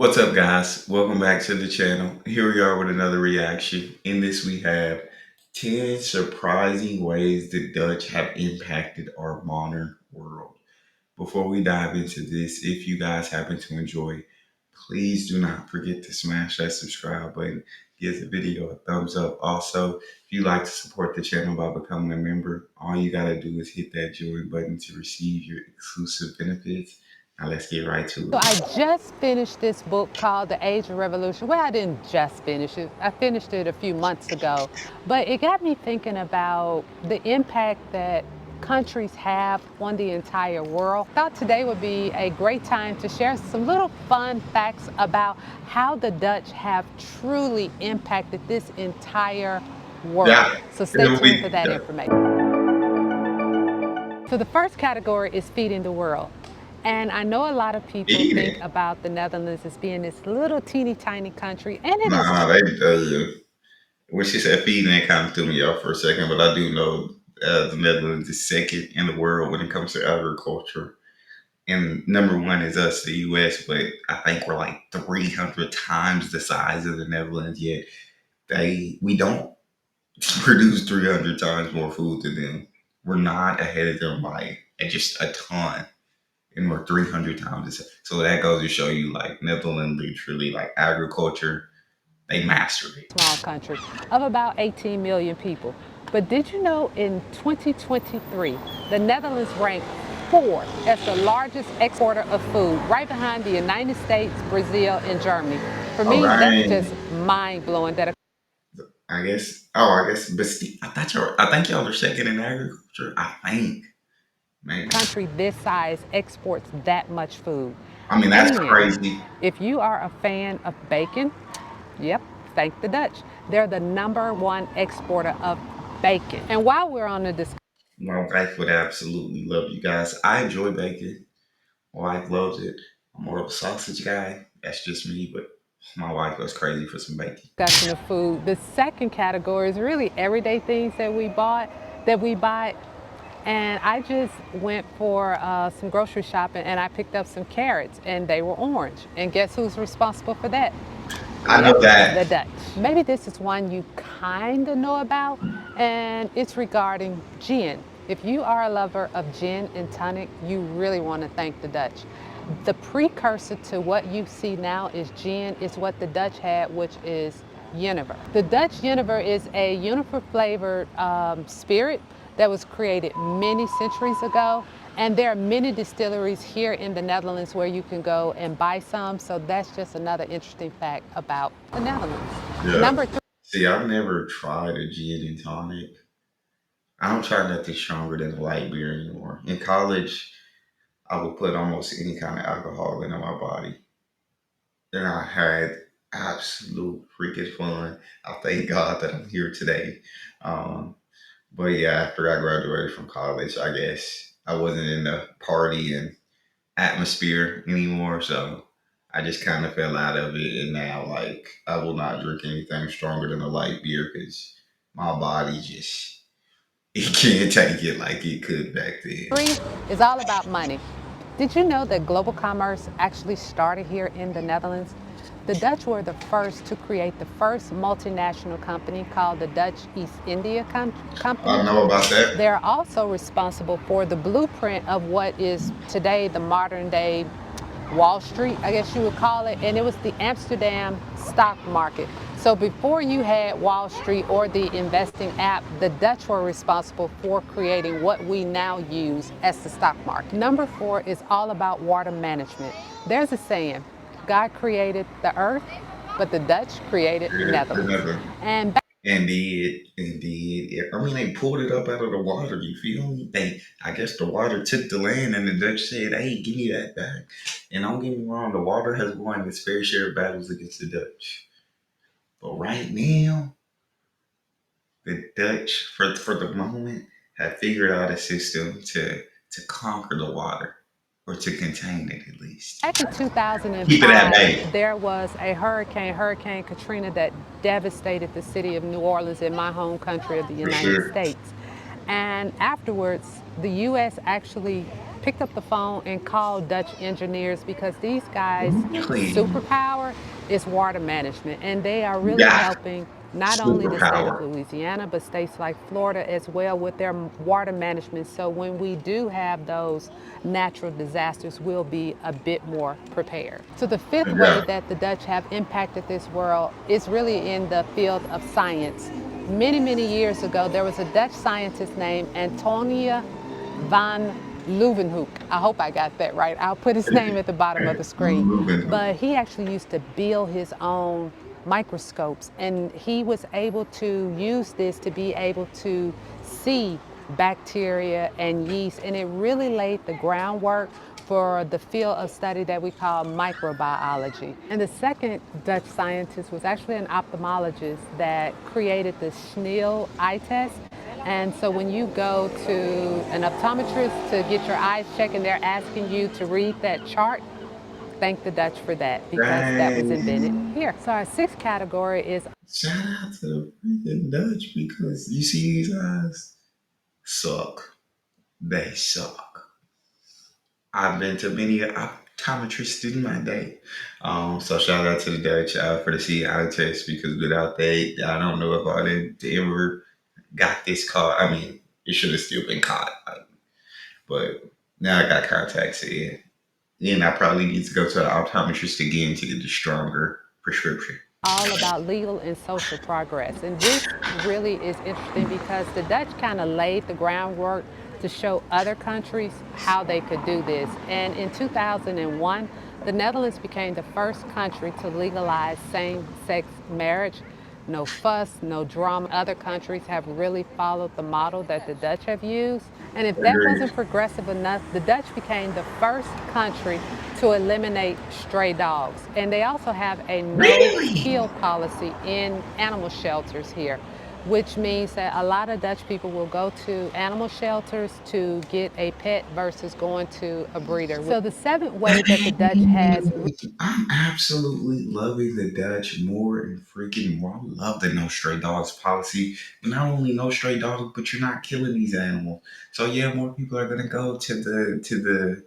What's up, guys? Welcome back to the channel. Here we are with another reaction. In this, we have 10 surprising ways the Dutch have impacted our modern world. Before we dive into this, if you guys happen to enjoy, please do not forget to smash that subscribe button. Give the video a thumbs up. Also, if you like to support the channel by becoming a member, all you gotta do is hit that join button to receive your exclusive benefits. Now let's get right to So it. I just finished this book called The Age of Revolution. Well, I didn't just finish it. I finished it a few months ago. But it got me thinking about the impact that countries have on the entire world. I thought today would be a great time to share some little fun facts about how the Dutch have truly impacted this entire world. Yeah, So stay here tuned for we that go. information. So the first category is feeding the world. And I know a lot of people think Eating. about the Netherlands as being this little teeny tiny country, and it is Nah, true. they when she said feeding, it kind of threw me off for a second, but I do know the Netherlands is second in the world when it comes to agriculture. And number one is us, the US, but I think we're like 300 times the size of the Netherlands, yet we don't produce 300 times more food than them. We're not ahead of them by just a ton. And we're 300 times. So that goes to show you, like, Netherlands literally, like, agriculture, they mastered it. Small country of about 18 million people. But did you know in 2023, the Netherlands ranked fourth as the largest exporter of food, right behind the United States, Brazil, and Germany? For All me, that's right. just mind blowing that a But I think y'all are second in agriculture. I think, maybe. country this size exports that much food. I mean, that's And crazy. if you are a fan of bacon, yep, thank the Dutch. They're the number one exporter of bacon. And while we're on the discussion, My wife would absolutely love you guys. I enjoy bacon. My wife loves it. I'm more of a sausage guy. That's just me, but my wife goes crazy for some bacon. of food, the second category is really everyday things that we buy. And I just went for some grocery shopping and I picked up some carrots and they were orange. And guess who's responsible for that? I know Yep, the that. Dutch. Maybe this is one you kind of know about, and it's regarding gin. If you are a lover of gin and tonic, you really want to thank the Dutch. The precursor to what you see now is gin, is what the Dutch had, which is Jenever. The Dutch Jenever is a juniper flavored spirit that was created many centuries ago. And there are many distilleries here in the Netherlands where you can go and buy some. So that's just another interesting fact about the Netherlands. Yeah. Number three. See, I've never tried a gin and tonic. I don't try nothing stronger than a light beer anymore. In college, I would put almost any kind of alcohol into my body. And I had absolute freaking fun. I thank God that I'm here today. Um, but yeah, after I graduated from college, I guess I wasn't in the party and atmosphere anymore. So I just kind of fell out of it. And now, like, I will not drink anything stronger than a light beer because my body just, it can't take it like it could back then. Three is all about money. Did you know that global commerce actually started here in the Netherlands? The Dutch were the first to create the first multinational company called the Dutch East India I Company. know about that. They're also responsible for the blueprint of what is today the modern day Wall Street, I guess you would call it, and it was the Amsterdam stock market. So before you had Wall Street or the investing app, the Dutch were responsible for creating what we now use as the stock market. Number four is all about water management. There's a saying, God created the earth, but the Dutch created Netherlands. Remember. And Indeed. I mean, they pulled it up out of the water. You feel me? I guess the water took the land, and the Dutch said, "Hey, give me that back." And don't get me wrong, the water has won its fair share of battles against the Dutch. But right now, the Dutch, for the moment, have figured out a system to conquer the water, or to contain it at least. back in Keep it at bay. 2005, there was a hurricane, Hurricane Katrina, that devastated the city of New Orleans in my home country of the For United sure. States. And afterwards, the U.S. actually picked up the phone and called Dutch engineers because these guys' Really? superpower is water management, and they are really Yeah, helping not only the state of superpower. Louisiana, but states like Florida as well with their water management. So when we do have those natural disasters, we'll be a bit more prepared. So the fifth way Yeah. that the Dutch have impacted this world is really in the field of science. Many, many years ago, there was a Dutch scientist named Antonia van Leeuwenhoek. I hope I got that right. I'll put his name at the bottom of the screen. Moving. But he actually used to build his own microscopes, and he was able to use this to be able to see bacteria and yeast, and it really laid the groundwork for the field of study that we call microbiology. And the second Dutch scientist was actually an ophthalmologist that created the Schneel eye test. And so when you go to an optometrist to get your eyes checked and they're asking you to read that chart, thank the Dutch for that because that was invented Dang. here. So our sixth category is Shout out to the freaking Dutch because you see these guys suck. They suck. I've been to many optometrists in my day. So shout out to the Dutch for the CI test because without that, I don't know if I'd have ever got this caught. I mean, it should have still been caught, but now I got contacts in. And I probably need to go to an optometrist again to get the stronger prescription. all about legal and social progress. And this really is interesting because the Dutch kind of laid the groundwork to show other countries how they could do this. And in 2001, the Netherlands became the first country to legalize same-sex marriage. No fuss, no drama. Other countries have really followed the model that the Dutch have used. And if that Agreed. wasn't progressive enough, the Dutch became the first country to eliminate stray dogs. And they also have a no Really? kill policy in animal shelters here, which means that a lot of Dutch people will go to animal shelters to get a pet versus going to a breeder. So the seventh way that the Dutch has I'm absolutely loving the Dutch more and freaking more. I love the no stray dogs policy. But not only no stray dogs, but you're not killing these animals. So yeah, more people are gonna go to the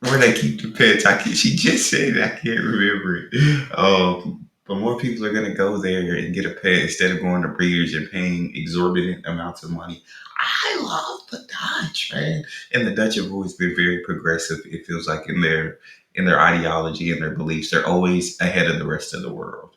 where they keep the pets. She just said it, I can't remember it. But more people are gonna go there and get a pet instead of going to breeders and paying exorbitant amounts of money. I love the Dutch, man. And the Dutch have always been very progressive, it feels like in their ideology and their beliefs. They're always ahead of the rest of the world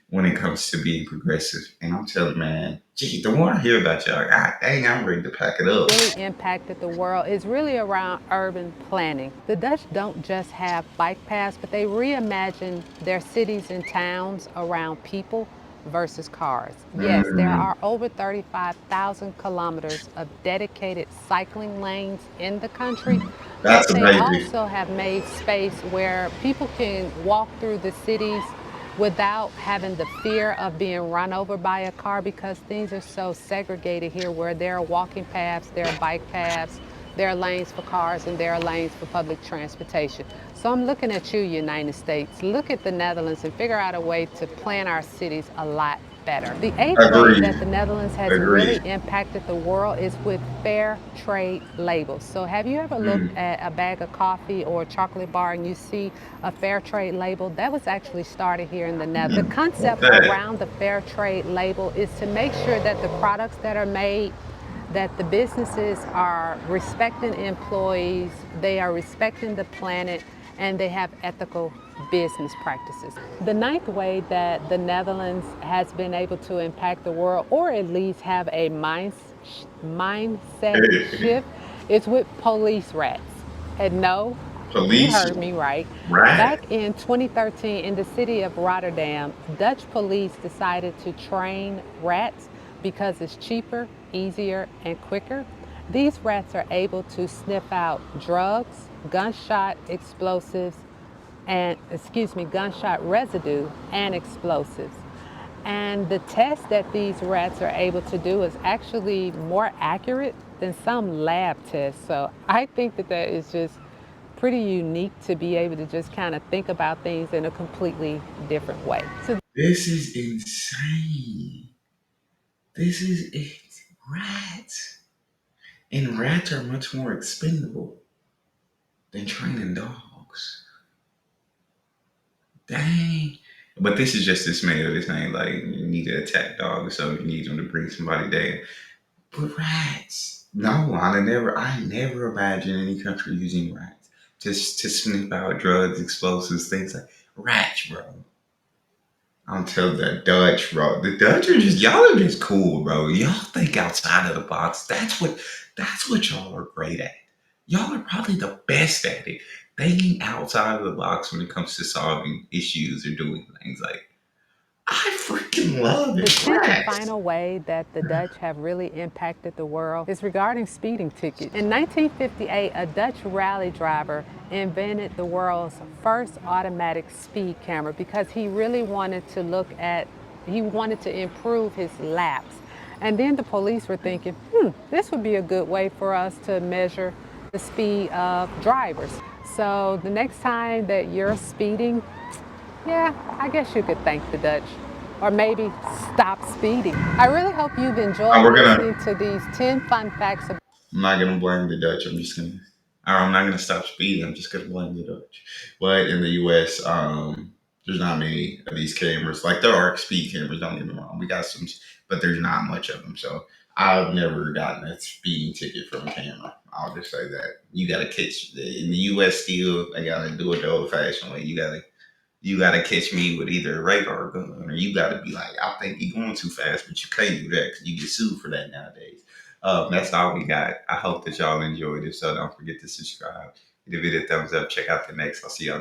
when it comes to being progressive. And I'm telling you, man, gee, the more I hear about y'all, God dang, I'm ready to pack it up. really impacted the world is really around urban planning. The Dutch don't just have bike paths, but they reimagine their cities and towns around people versus cars. Yes, there Mm, are over 35,000 kilometers of dedicated cycling lanes in the country, but that's they amazing. also have made space where people can walk through the cities without having the fear of being run over by a car because things are so segregated here where there are walking paths, there are bike paths, there are lanes for cars, and there are lanes for public transportation. So I'm looking at you, United States. Look at the Netherlands and figure out a way to plan our cities a lot better. The eighth way Agreed. that the Netherlands has really Agreed. impacted the world is with fair trade labels. So have you ever looked Mm. at a bag of coffee or a chocolate bar and you see a fair trade label? That was actually started here in the Netherlands. The concept That around the fair trade label is to make sure that the products that are made that the businesses are respecting employees, they are respecting the planet, and they have ethical business practices. The ninth way that the Netherlands has been able to impact the world, or at least have a mindset shift, is with police rats. And no, you police heard me right. rat. Back in 2013, in the city of Rotterdam, Dutch police decided to train rats because it's cheaper, easier, and quicker. These rats are able to sniff out drugs, gunshot explosives, and gunshot residue and explosives. And the test that these rats are able to do is actually more accurate than some lab tests. So I think that that is just pretty unique to be able to just kind of think about things in a completely different way. So This is insane. This is it. Rats. And rats are much more expendable than training dogs. Dang. But this is just this mail. This ain't like you need to attack dogs, so you need them to bring somebody down. But rats. No, I never imagine any country using rats just to sniff out drugs, explosives, things like rats, bro. I'm telling the Dutch, bro. The Dutch are just y'all are just cool, bro. Y'all think outside of the box. That's what y'all are great at. Y'all are probably the best at it. Thinking outside of the box when it comes to solving issues or doing things like I freaking love The it. 10th and Rats. final way that the Dutch have really impacted the world is regarding speeding tickets. In 1958, a Dutch rally driver invented the world's first automatic speed camera because he really wanted to he wanted to improve his laps. And then the police were thinking, this would be a good way for us to measure the speed of drivers. So the next time that you're speeding, yeah, I guess you could thank the Dutch. Or maybe stop speeding. I really hope you've enjoyed We're gonna listening to these 10 fun facts about. I'm not gonna blame the Dutch. I'm not gonna stop speeding. I'm just gonna blame the Dutch. But in the U.S., there's not many of these cameras. Like there are speed cameras. Don't get me wrong. We got some, but there's not much of them. So I've never gotten a speeding ticket from a camera. I'll just say that you got to catch in the U.S. Still, they gotta do it the old-fashioned way. You gotta catch me with either a radar gun or you gotta be like, I think you're going too fast, but you can't do that because you get sued for that nowadays. That's all we got. I hope that y'all enjoyed it. So don't forget to subscribe. Give it a thumbs up. Check out the next. I'll see y'all.